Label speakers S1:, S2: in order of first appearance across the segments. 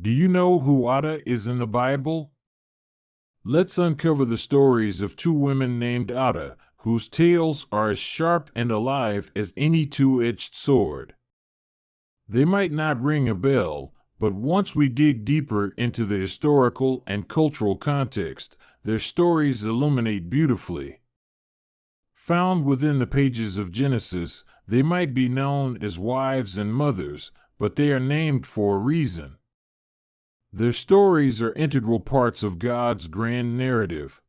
S1: Do you know who Adah is in the Bible? Let's uncover the stories of two women named Adah, whose tales are as sharp and alive as any two-edged sword. They might not ring a bell, but once we dig deeper into the historical and cultural context, their stories illuminate beautifully. Found within the pages of Genesis, they might be known as wives and mothers, but they are named for a reason. Their stories are integral parts of God's grand narrative.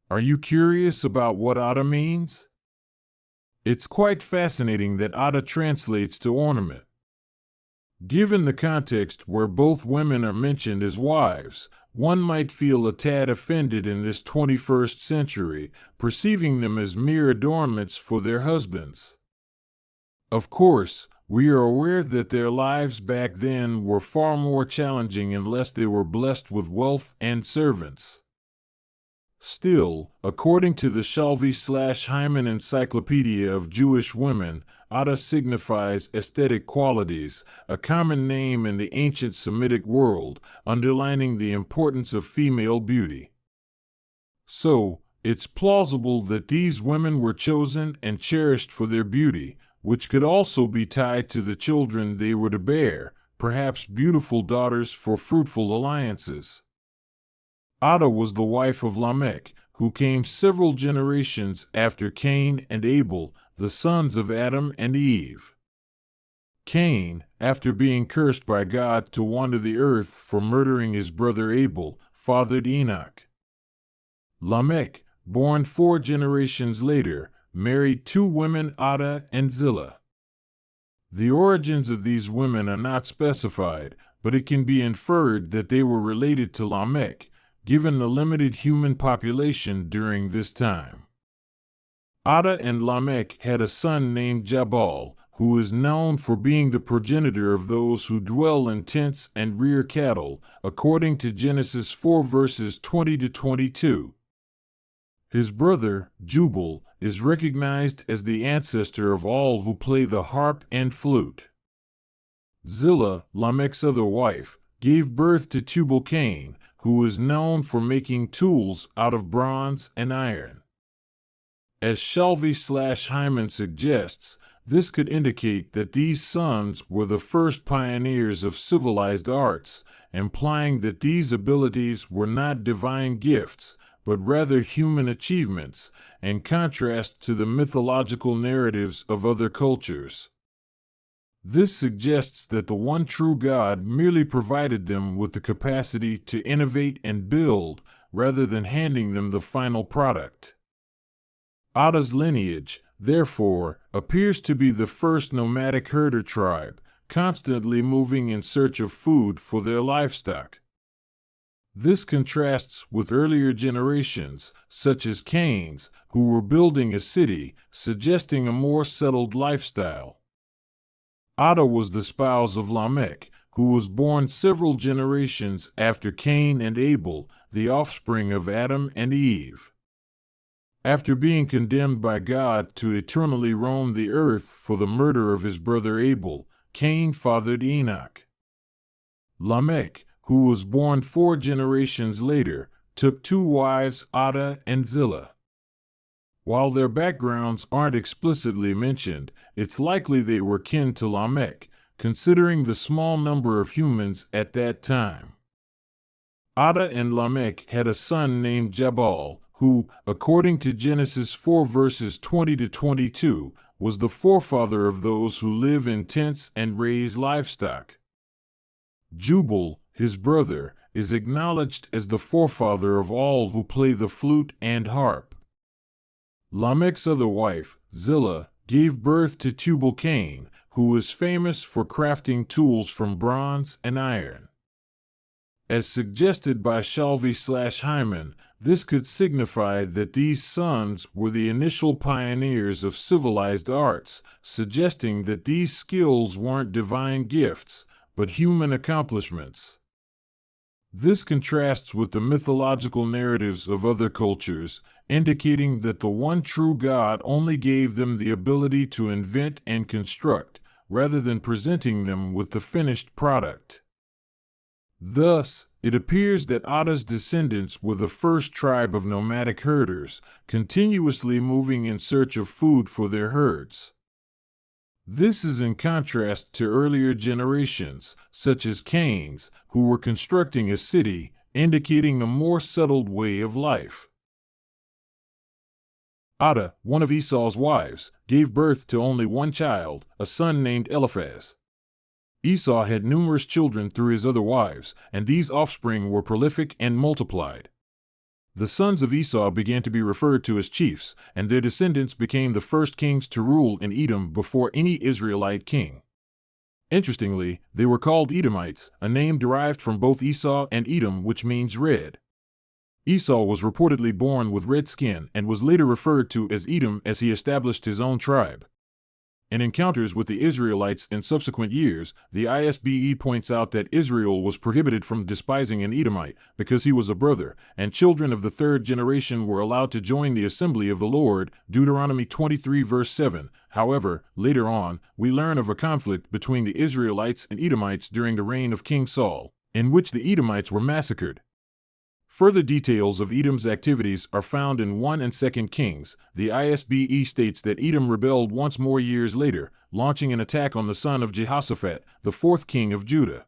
S1: Are you curious about what Adah means? It's quite fascinating that Adah translates to ornament. Given the context where both women are mentioned as wives, one might feel a tad offended in this 21st century, perceiving them as mere adornments for their husbands. Of course, we are aware that their lives back then were far more challenging unless they were blessed with wealth and servants. Still, according to the Shalvi/Hyman Encyclopedia of Jewish Women, Adah signifies aesthetic qualities, a common name in the ancient Semitic world, underlining the importance of female beauty. So, it's plausible that these women were chosen and cherished for their beauty, which could also be tied to the children they were to bear, perhaps beautiful daughters for fruitful alliances. Adah was the wife of Lamech, who came several generations after Cain and Abel, the sons of Adam and Eve. Cain, after being cursed by God to wander the earth for murdering his brother Abel, fathered Enoch. Lamech, born 4 generations later, married 2 women, Adah and Zillah. The origins of these women are not specified, but it can be inferred that they were related to Lamech, given the limited human population during this time. Adah and Lamech had a son named Jabal, who is known for being the progenitor of those who dwell in tents and rear cattle, according to Genesis 4 verses 20 to 22. His brother, Jubal, is recognized as the ancestor of all who play the harp and flute. Zillah, Lamech's other wife, gave birth to Tubal-Cain, who is known for making tools out of bronze and iron. As Shalvi/Hyman suggests, this could indicate that these sons were the first pioneers of civilized arts, implying that these abilities were not divine gifts, but rather human achievements, in contrast to the mythological narratives of other cultures. This suggests that the one true God merely provided them with the capacity to innovate and build, rather than handing them the final product. Adah's lineage, therefore, appears to be the first nomadic herder tribe, constantly moving in search of food for their livestock. This contrasts with earlier generations, such as Cain's, who were building a city, suggesting a more settled lifestyle. Adah was the spouse of Lamech, who was born several generations after Cain and Abel, the offspring of Adam and Eve. After being condemned by God to eternally roam the earth for the murder of his brother Abel, Cain fathered Enoch. Lamech, who was born 4 generations later, took 2 wives, Adah and Zillah. While their backgrounds aren't explicitly mentioned, it's likely they were kin to Lamech, considering the small number of humans at that time. Adah and Lamech had a son named Jabal, who, according to Genesis 4 verses 20 to 22, was the forefather of those who live in tents and raise livestock. Jubal, his brother, is acknowledged as the forefather of all who play the flute and harp. Lamech's other wife, Zillah, gave birth to Tubal-Cain, who is famous for crafting tools from bronze and iron. As suggested by Shalvi/Hyman, this could signify that these sons were the initial pioneers of civilized arts, suggesting that these skills weren't divine gifts, but human accomplishments. This contrasts with the mythological narratives of other cultures, indicating that the one true God only gave them the ability to invent and construct, rather than presenting them with the finished product. Thus, it appears that Adah's descendants were the first tribe of nomadic herders, continuously moving in search of food for their herds. This is in contrast to earlier generations, such as Cain's, who were constructing a city, indicating a more settled way of life. Adah, one of Esau's wives, gave birth to only one child, a son named Eliphaz. Esau had numerous children through his other wives, and these offspring were prolific and multiplied. The sons of Esau began to be referred to as chiefs, and their descendants became the first kings to rule in Edom before any Israelite king. Interestingly, they were called Edomites, a name derived from both Esau and Edom, which means red. Esau was reportedly born with red skin and was later referred to as Edom as he established his own tribe. In encounters with the Israelites in subsequent years, the ISBE points out that Israel was prohibited from despising an Edomite because he was a brother, and children of the third generation were allowed to join the assembly of the Lord, Deuteronomy 23 verse 7. However, later on, we learn of a conflict between the Israelites and Edomites during the reign of King Saul, in which the Edomites were massacred. Further details of Edom's activities are found in 1 and 2 Kings. The ISBE states that Edom rebelled once more years later, launching an attack on the son of Jehoshaphat, the fourth king of Judah.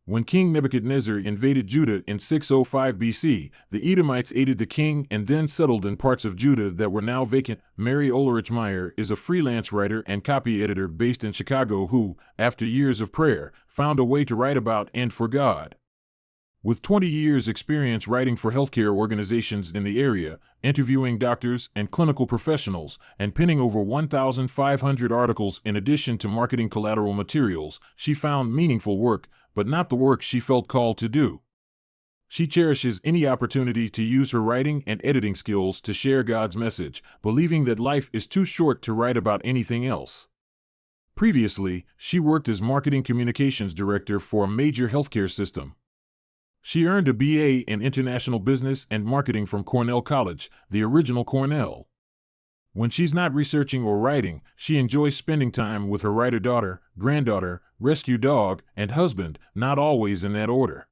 S1: When King Nebuchadnezzar invaded Judah in 605 BC, the Edomites aided the king and then settled in parts of Judah that were now vacant. Mary Ulrich Meyer is a freelance writer and copy editor based in Chicago who, after years of prayer, found a way to write about and for God. With 20 years' experience writing for healthcare organizations in the area, interviewing doctors and clinical professionals, and penning over 1,500 articles in addition to marketing collateral materials, she found meaningful work, but not the work she felt called to do. She cherishes any opportunity to use her writing and editing skills to share God's message, believing that life is too short to write about anything else. Previously, she worked as marketing communications director for a major healthcare system. She earned a BA in International Business and Marketing from Cornell College, the original Cornell. When she's not researching or writing, she enjoys spending time with her writer daughter, granddaughter, rescue dog, and husband, not always in that order.